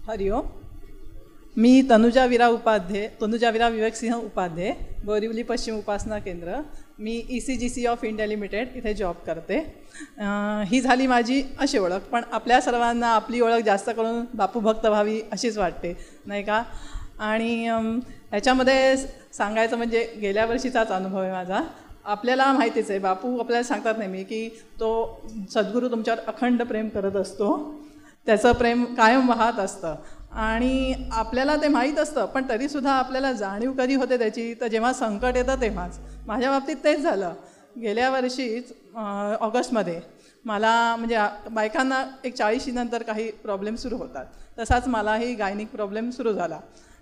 हरिओम. मी तनुजा विरा विवेक सिंह उपाध्ये, बोरिवली पश्चिम उपासना केंद्र. मी ECGC of India limited इथे जॉब करते. ही झाली माझी अशी ओळख. पण आपल्या सर्वांना आपली ओळख जास्त करून बापू भक्त व्हावी अशीच वाटते, नाही का? आणि ह्याच्यामध्ये सांगायचं म्हणजे गेल्या वर्षीचाच अनुभव आहे माझा. आपल्याला माहितीच आहे, बापू आपल्याला सांगतात नेहमी की तो सद्गुरू तुमच्यावर अखंड प्रेम करत असतो, त्याचं प्रेम कायम वाहत असतं. आणि आपल्याला ते माहीत असतं, पण तरीसुद्धा आपल्याला जाणीव कधी होते त्याची, तर जेव्हा संकट येतं तेव्हाच. माझ्या बाबतीत तेच झालं. गेल्या वर्षीच ऑगस्टमध्ये मला म्हणजे बायकांना एक 40 नंतर काही प्रॉब्लेम सुरू होतात, तसाच मलाही गायनिक प्रॉब्लेम सुरू झाला.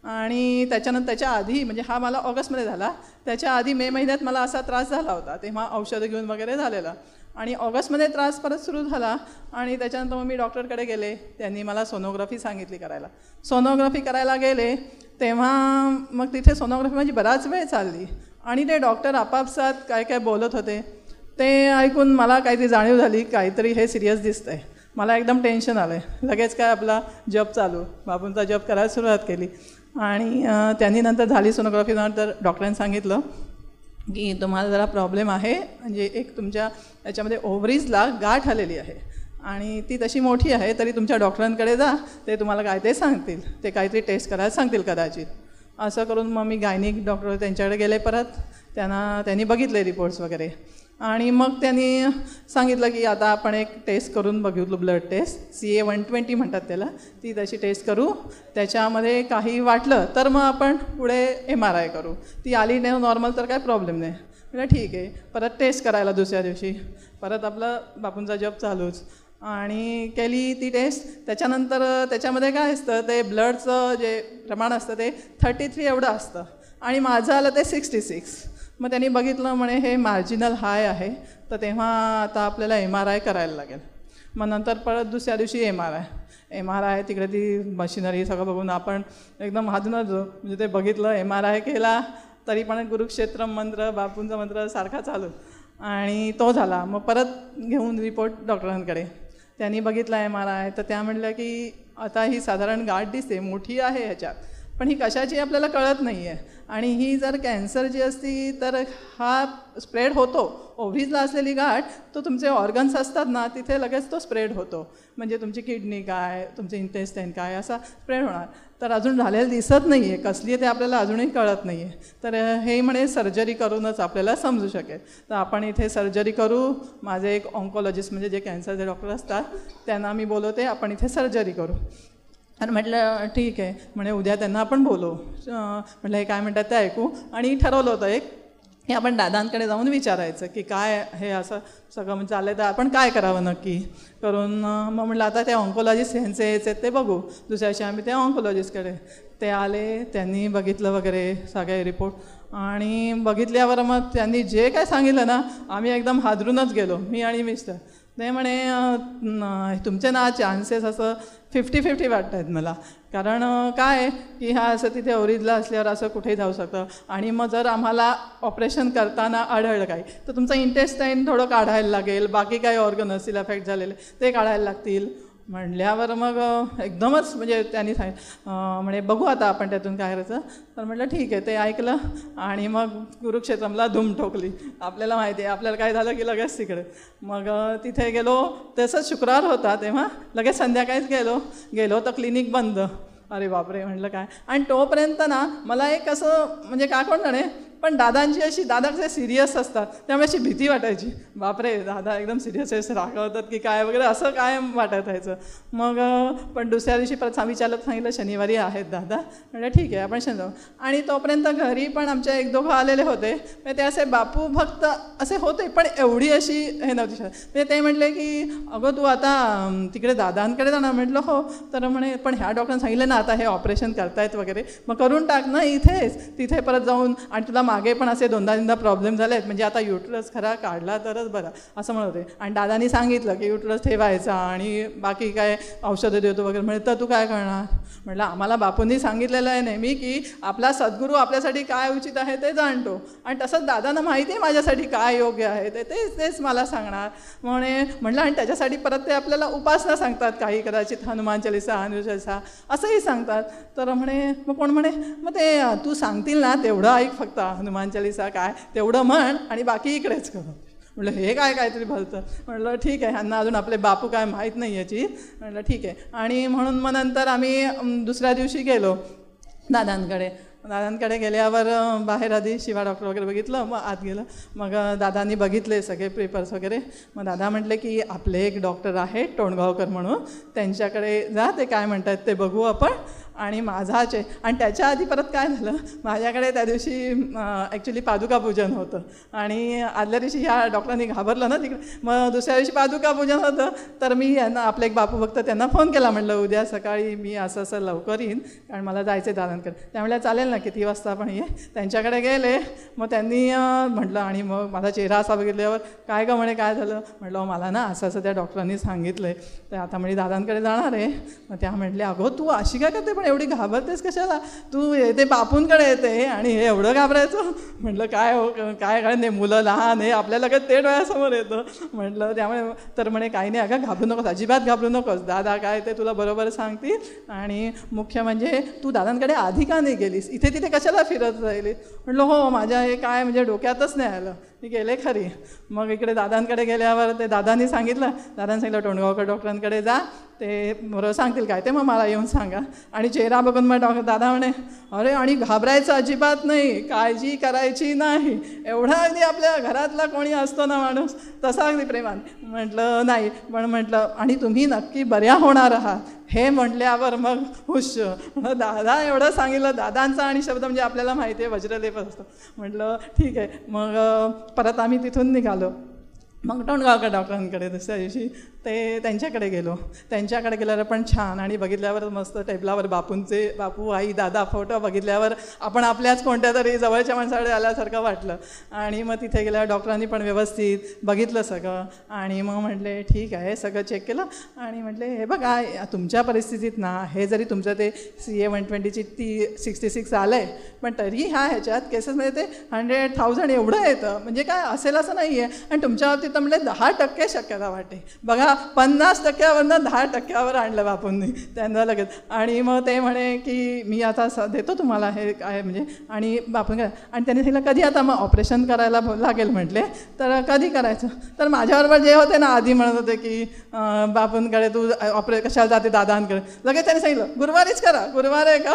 आणि त्याच्या आधी म्हणजे हा मला ऑगस्टमध्ये झाला, त्याच्या आधी मे महिन्यात मला असा त्रास झाला होता, तेव्हा औषधं घेऊन वगैरे झालेला. आणि ऑगस्टमध्ये त्रास परत सुरू झाला आणि त्याच्यानंतर मग मी डॉक्टरकडे गेले. त्यांनी मला सोनोग्राफी सांगितली करायला. सोनोग्राफी करायला गेले तेव्हा मग तिथे सोनोग्राफी माझी बराच वेळ चालली आणि ते डॉक्टर आपापसात काय काय बोलत होते ते ऐकून मला काहीतरी जाणीव झाली, काहीतरी हे सिरियस दिसतं आहे. मला एकदम टेन्शन आलं आहे. लगेच काय आपला जप चालू, बाबूंचा जप करायला सुरुवात केली. आणि त्यांनी नंतर झाली सोनोग्राफी, नंतर डॉक्टरांनी सांगितलं की तुम्हाला जरा प्रॉब्लेम आहे, म्हणजे एक तुमच्या याच्यामध्ये ओव्हरीजला गाठ आलेली आहे आणि ती तशी मोठी आहे. तरी तुमच्या डॉक्टरांकडे जा, ते तुम्हाला काय ते सांगतील, ते काहीतरी टेस्ट करायला सांगतील कदाचित. असं करून मग मी गायनिक डॉक्टर त्यांच्याकडे गेले. परत त्यांनी बघितले रिपोर्ट्स वगैरे आणि मग त्यांनी सांगितलं की आता आपण एक टेस्ट करून बघितलो, ब्लड टेस्ट CA 120 म्हणतात त्याला, ती तशी टेस्ट करू. त्याच्यामध्ये काही वाटलं तर मग आपण पुढे MRI करू. ती आली नाही नॉर्मल तर काय प्रॉब्लेम नाही. म्हणजे ठीक आहे. परत टेस्ट करायला दुसऱ्या दिवशी परत आपलं बापूंचा जप चालूच आणि केली ती टेस्ट. त्याच्यानंतर त्याच्यामध्ये काय असतं, ते ब्लडचं जे प्रमाण असतं ते 33 एवढं असतं आणि माझं आलं ते 66. मग त्यांनी बघितलं, म्हणे हे मार्जिनल हाय आहे, तर तेव्हा आता आपल्याला MRI करायला लागेल. मग नंतर परत दुसऱ्या दिवशी MRI तिकडे ती मशिनरी सगळं बघून आपण एकदम हादूनच म्हणजे ते बघितलं. MRI केला तरी पण गुरुक्षेत्र मंत्र, बापूंचा मंत्र सारखा चालू आणि तो झाला. मग परत घेऊन रिपोर्ट डॉक्टरांकडे. त्यांनी बघितला MRI, तर त्या म्हटल्या की आता ही साधारण गाठ दिसते, मोठी आहे ह्याच्यात, पण ही कशाची आपल्याला कळत नाही आहे. आणि ही जर कॅन्सर जी असती तर हा स्प्रेड होतो. ओव्हरीजला असलेली गाठ, तो तुमचे ऑर्गन्स असतात ना तिथे लगेच तो स्प्रेड होतो. म्हणजे तुमची किडनी काय, तुमचे इंटेस्टाईन काय, असा स्प्रेड होणार. तर अजून झालेलं दिसत नाही आहे, कसली आहे ते आपल्याला अजूनही कळत नाही आहे. तर हे म्हणे सर्जरी करूनच आपल्याला समजू शकेल. तर आपण इथे सर्जरी करू. माझे एक ऑन्कोलॉजिस्ट म्हणजे जे कॅन्सरचे डॉक्टर असतात त्यांना मी बोलवते, आपण इथे सर्जरी करू. आणि म्हटलं ठीक आहे. म्हणे उद्या त्यांना आपण बोलू. म्हटलं हे काय म्हणतात ते ऐकू. आणि ठरवलं होतं एक, हे आपण दादांकडे जाऊन विचारायचं की काय हे असं सगळं म्हणजे चाललं आहे, तर आपण काय करावं नक्की करून. मग म्हटलं आता ते ऑन्कोलॉजिस्ट ह्यांचे याचे ते बघू. दुसऱ्या दिवशी आम्ही ते ऑन्कोलॉजिस्टकडे ते आले. त्यांनी बघितलं वगैरे सगळे रिपोर्ट आणि बघितल्यावर मग त्यांनी जे काय सांगितलं ना, आम्ही एकदम हादरूनच गेलो, मी आणि मिस्टर. ते म्हणे तुमचे ना चान्सेस असं 50-50 वाटत आहेत मला. कारण काय की हा असं तिथे ओरिजला असल्यावर असं कुठेही जाऊ शकतं. आणि मग जर आम्हाला ऑपरेशन करताना आढळलं काही, तर तुमचं इंटेस्टाईन थोडं काढायला लागेल, बाकी काही ऑर्गन असतील अफेक्ट झालेले ते काढायला लागतील. म्हटल्यावर मग एकदमच म्हणजे त्यांनी म्हणे बघू आता आपण त्यातून काय करायचं. तर म्हटलं ठीक आहे. ते ऐकलं आणि मग कुरुक्षेत्रमला धूम ठोकली. आपल्याला माहिती आहे आपल्याला काय झालं की लगेच तिकडे. मग तिथे गेलो. तसंच शुक्रवार होता तेव्हा. लगेच संध्याकाळीच गेलो तर क्लिनिक बंद. अरे बापरे म्हटलं काय. आणि तोपर्यंत ना मला एक असं म्हणजे काय कोण जाणे, पण दादा कसे सिरियस असतात त्यामुळे अशी भीती वाटायची, बापरे दादा एकदम सिरियस आहे, रागवतात की काय वगैरे असं काय वाटत राहायचं. मग पण दुसऱ्या दिवशी परत विचारलं, सांगितलं शनिवारी आहेत दादा. म्हणजे ठीक आहे आपण शनिवार. आणि तोपर्यंत घरी पण आमच्या 1-2 आलेले होते. ते असे बापू भक्त असे होते, पण एवढी अशी हे नव्हती. म्हणजे ते म्हटले की अगं तू आता तिकडे दादांकडे जाणार. म्हटलं हो. तर म्हणे पण ह्या डॉक्टरांनी सांगितलं ना आता हे ऑपरेशन करतायत वगैरे, मग करून टाक ना इथेच. तिथे परत जाऊन, आणि तुला मागे पण असे 2दा प्रॉब्लेम झाले आहेत, म्हणजे आता युटरस खरा काढला तरच बरा असं म्हणत होते. आणि दादानी सांगितलं की युटरस ठेवायचा आणि बाकी काय औषधं देतो वगैरे. म्हणजे तर तू काय करणार. म्हटलं आम्हाला बापूंनी सांगितलेलं आहे नेहमी की आपला सद्गुरू आपल्यासाठी काय उचित आहे ते जाणतो, आणि तसंच दादांना माहिती आहे माझ्यासाठी काय योग्य आहे तेच मला सांगणार. म्हटलं आणि त्याच्यासाठी परत ते आपल्याला उपासना सांगतात, काही कदाचित हनुमान चालीसा, चालीसा असंही सांगतात. तर मग कोण मग ते तू सांगतील ना तेवढं ऐक, फक्त हनुमान चालीसा काय तेवढं म्हण आणि बाकी इकडेच कर. म्हटलं हे काहीतरी भलतं. म्हटलं ठीक आहे, ह्यांना अजून आपले बापू काय माहीत नाही याची. म्हटलं ठीक आहे. आणि म्हणून मग नंतर आम्ही दुसऱ्या दिवशी गेलो दादांकडे गेल्यावर बाहेर आधी शिवा डॉक्टर वगैरे बघितलं, मग आत गेलं. मग दादांनी बघितले सगळे पेपर्स वगैरे. मग दादा म्हटले की आपले एक डॉक्टर आहे टोणगावकर म्हणून, त्यांच्याकडे जा, ते काय म्हणतात ते बघू आपण. आणि आणि त्याच्या आधी परत काय झालं, माझ्याकडे त्या दिवशी ॲक्च्युली पादुका पूजन होतं, आणि आदल्या दिवशी ह्या डॉक्टरांनी घाबरलं ना तिकडे. मग दुसऱ्या दिवशी पादुका पूजन होतं, तर मी यांना आपले एक बापू भक्त त्यांना फोन केला. म्हटलं उद्या सकाळी मी असं लवकर येईन, कारण मला जायचं आहे दादांकडे. त्यामुळे चालेल ना, किती वाजता पण ये. त्यांच्याकडे गेले. मग त्यांनी म्हटलं, आणि मग माझा चेहरा असा बघितल्यावर काय काय झालं. म्हटलं मला ना असं त्या डॉक्टरांनी सांगितलं आहे, तर आता म्हणजे दादांकडे जाणार आहे. मग त्या म्हटल्या अगं तू अशी काय करते, पण एवढी घाबरतेस कशाला, तू येते बापूंकडे येते आणि हे एवढं घाबरायचं. म्हटलं काय नाही, मुलं लहान आहे, आपल्याला काय ते डोळ्यासमोर येतं. म्हटलं त्यामुळे तर काही नाही अगं, घाबरू नकोस, अजिबात घाबरू नकोस, दादा काय ते तुला बरोबर सांगतील. आणि मुख्य म्हणजे तू दादांकडे आधी का नाही गेलीस, इथे तिथे कशाला फिरत राहिली. म्हटलं हो, माझ्या हे काय डोक्यातच नाही आलं. मी गेले खरी. मग इकडे दादांकडे गेल्यावर ते दादांनी सांगितलं टोणगावकर डॉक्टरांकडे जा, ते बरोबर सांगतील काय ते, मग मला येऊन सांगा. आणि चेहरा बघून मग दादा म्हणे अरे, आणि घाबरायचं अजिबात नाही, काळजी करायची नाही, एवढा अगदी आपल्या घरातला कोणी असतो ना माणूस तसा अगदी प्रेमान. म्हटलं नाही, पण म्हटलं आणि तुम्ही नक्की बऱ्या होणार आहात हे म्हटल्यावर मग हुश. दादा एवढं सांगितलं, दादांचा आणि शब्द म्हणजे आपल्याला माहिती आहे वज्रलेप असतो. म्हटलं ठीक आहे. मग परत आम्ही तिथून निघालो. मग टोणगावकर डॉक्टरांकडे दुसऱ्या दिवशी त्यांच्याकडे गेल्यावर पण छान, आणि बघितल्यावर मस्त टेबलावर बापू आई दादा फोटो बघितल्यावर आपण आपल्याच कोणत्या तरी जवळच्या माणसाकडे आल्यासारखं वाटलं. आणि मग तिथे गेल्यावर डॉक्टरांनी पण व्यवस्थित बघितलं सगळं, आणि मग म्हटले ठीक आहे, सगळं चेक केलं. आणि म्हटले हे बघा, तुमच्या परिस्थितीत ना, हे जरी तुमचं ते CA 120ची 66 आलं आहे, पण तरी ह्याच्यात केसेसमध्ये ते 100,000 एवढं येतं, म्हणजे काय असेल असं नाही आहे. आणि तुमच्या बाबतीत तर म्हटले 10% शक्यता वाटते. बघा 50%वरनं 10%वर आणलं बापूंनी त्यांना लगेच. आणि मग ते म्हणे की मी आता देतो तुम्हाला हे काय म्हणजे, आणि बापून आणि त्यांनी सांगितलं कधी आता मग ऑपरेशन करायला लागेल. म्हटले तर कधी करायचं. तर माझ्याबरोबर जे होते ना आधी म्हणत होते की बापूंकडे तू कशाला जाते दादांकडे, लगेच त्यांनी सांगितलं गुरुवारीच करा. गुरुवार आहे का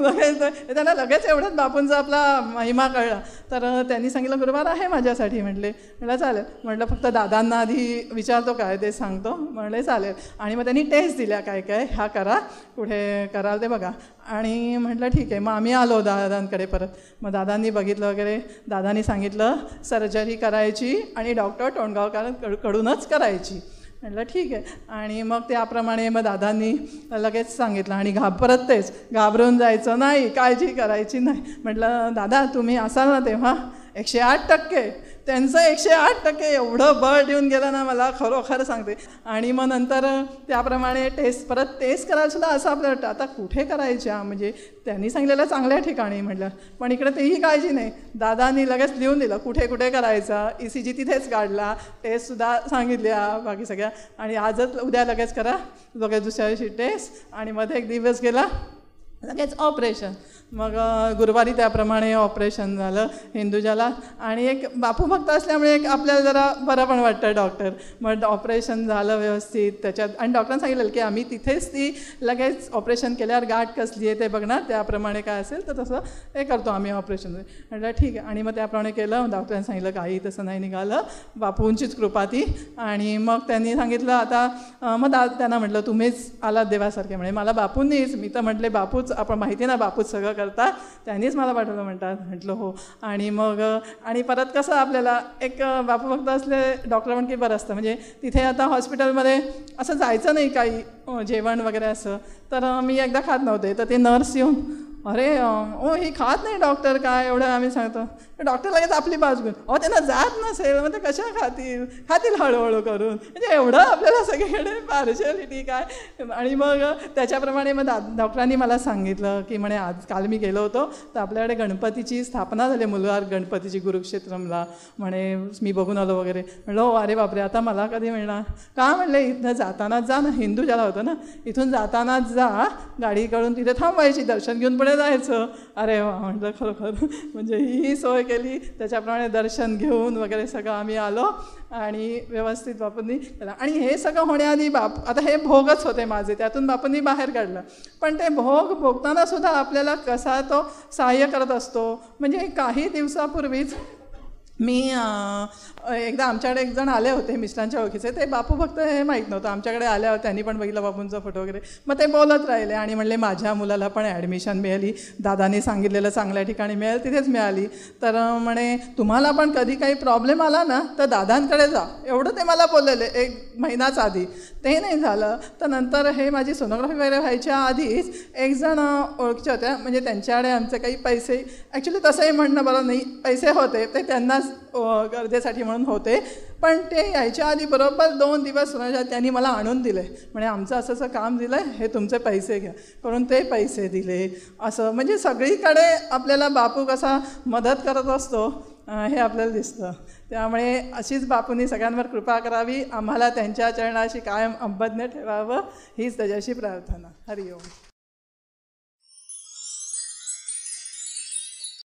लगेच त्यांना लगेच एवढंच बापूंचा आपला महिमा कळला. तर त्यांनी सांगितलं गुरुवार आहे माझ्यासाठी. म्हटलं चालेल. म्हटलं फक्त दादांना आधी विचारतो काय ते सांगतो. म्हणले चालेल. आणि मग त्यांनी टेस्ट दिल्या काय ह्या करा, कुठे कराल ते बघा. आणि म्हटलं ठीक आहे. मग आम्ही आलो दादांकडे परत. मग दादांनी बघितलं वगैरे. दादांनी सांगितलं सर्जरी करायची आणि डॉक्टर टोणगावकरांकडूनच करायची. म्हटलं ठीक आहे. आणि मग त्याप्रमाणे मग दादांनी लगेच सांगितलं. आणि परत तेच घाबरून जायचं नाही, काळजी करायची नाही. म्हटलं दादा तुम्ही असाल ना तेव्हा 108%, त्यांचं 108% एवढं बळ देऊन गेलं ना मला, खरोखर सांगते. आणि मग नंतर त्याप्रमाणे परत टेस्ट करायला सुद्धा असं आपल्याला वाटतं आता कुठे करायच्या, म्हणजे त्यांनी सांगितलेलं चांगल्या ठिकाणी. म्हटलं पण इकडे तेही काळजी नाही. दादांनी लगेच लिहून दिलं कुठे करायचा. ECG तिथेच काढला, टेस्टसुद्धा सांगितल्या बाकी सगळ्या. आणि आजच उद्या लगेच करा, लगेच दुसऱ्या दिवशी टेस्ट. आणि मध्ये एक दिवस गेला लगेच ऑपरेशन. मग गुरुवारी त्याप्रमाणे ऑपरेशन झालं हिंदुजाला. आणि एक बापू भक्त असल्यामुळे एक आपल्याला जरा बरं पण वाटतं डॉक्टर. मग ऑपरेशन झालं व्यवस्थित त्याच्यात. आणि डॉक्टरांनी सांगितलं की आम्ही तिथेच ती लगेच ऑपरेशन केल्यावर गाठ कसली आहे ते बघणार, त्याप्रमाणे काय असेल तर तसं हे करतो आम्ही ऑपरेशन. म्हटलं ठीक आहे. आणि मग त्याप्रमाणे केलं. डॉक्टरांनी सांगितलं काही तसं नाही निघालं, बापूंचीच कृपा ती. आणि मग त्यांनी सांगितलं आता मग त्यांना म्हटलं तुम्हीच आलात देवासारखे. म्हणे मला बापूंनीच. मी तर म्हटले बापूच, आपण माहिती ना बापूच सगळं करतात, त्यांनीच मला पाठवलं म्हणतात. म्हटलं हो. आणि मग आणि परत कसं आपल्याला एक बापू भक्त असले डॉक्टर पण की बरं असतं. म्हणजे तिथे आता हॉस्पिटलमध्ये असं जायचं नाही काही जेवण वगैरे असं. तर मी एकदा खात नव्हते, तर ते नर्स येऊन अरे ही खात नाही डॉक्टर काय एवढं आम्ही सांगतो. डॉक्टर लगेच आपली बाजू घेऊन, अहो त्यांना जात नसेल मग ते कशा खातील हळूहळू करून. म्हणजे एवढं आपल्याला सगळीकडे पार्शलिटी काय. आणि मग त्याच्याप्रमाणे मग डॉक्टरांनी मला सांगितलं की म्हणे आज काल मी गेलो होतो तर आपल्याकडे गणपतीची स्थापना झाली, मुलगार गणपतीची गुरुक्षेत्रमला, म्हणे मी बघून आलो वगैरे. म्हणलं अरे बापरे आता मला कधी मिळणार. का म्हणले इथनं जातानाच जा ना, हिंदू ज्याला होतं ना, इथून जातानाच जा गाडीकडून तिथे थांबायची, दर्शन घेऊन पुढे जायचं. अरे वा म्हटलं खरोखर म्हणजे ही सोय केली. त्याच्याप्रमाणे दर्शन घेऊन वगैरे सगळं आम्ही आलो आणि व्यवस्थित बापूंनी केलं. आणि हे सगळं होण्याआधी आता हे भोगच होते माझे, त्यातून बापूंनी बाहेर काढलं. पण ते भोग भोगताना सुद्धा आपल्याला कसा तो सहाय्य करत असतो. म्हणजे काही दिवसापूर्वीच मी एकदा आमच्याकडे एक जण आले होते मिस्टरांच्या ओळखीचे, ते बापू फक्त हे माहीत नव्हतं, आमच्याकडे आल्यावर त्यांनी पण बघितलं बापूंचा फोटो वगैरे. मग ते बोलत राहिले आणि म्हणले माझ्या मुलाला पण ॲडमिशन मिळाली, दादानी सांगितलेलं चांगल्या ठिकाणी मिळेल तिथेच मिळाली. तर म्हणे तुम्हाला पण कधी काही प्रॉब्लेम आला ना तर दादांकडे जा, एवढं ते मला बोललेले 1 महिनाच आधी. ते नाही झालं तर नंतर हे माझी सोनोग्राफी वगैरे व्हायच्या आधीच एक जण ओळखीच्या होत्या, म्हणजे त्यांच्याकडे आमचे काही पैसे, ॲक्च्युली तसंही म्हणणं बरं नाही, पैसे होते ते त्यांनाच गरजेसाठी म्हणून होते. पण ते यायच्या आधी बरोबर 2 दिवस त्यांनी मला आणून दिले, म्हणजे आमचं असं असं काम दिलं आहे, हे तुमचे पैसे घ्या करून ते पैसे दिले. असं म्हणजे सगळीकडे आपल्याला बापू कसा मदत करत असतो हे आपल्याला दिसतं. त्यामुळे अशीच बापूंनी सगळ्यांवर कृपा करावी, आम्हाला त्यांच्या चरणाशी कायम अंबज्ञ ठेवावं हीच त्याच्याशी प्रार्थना. हरिओम.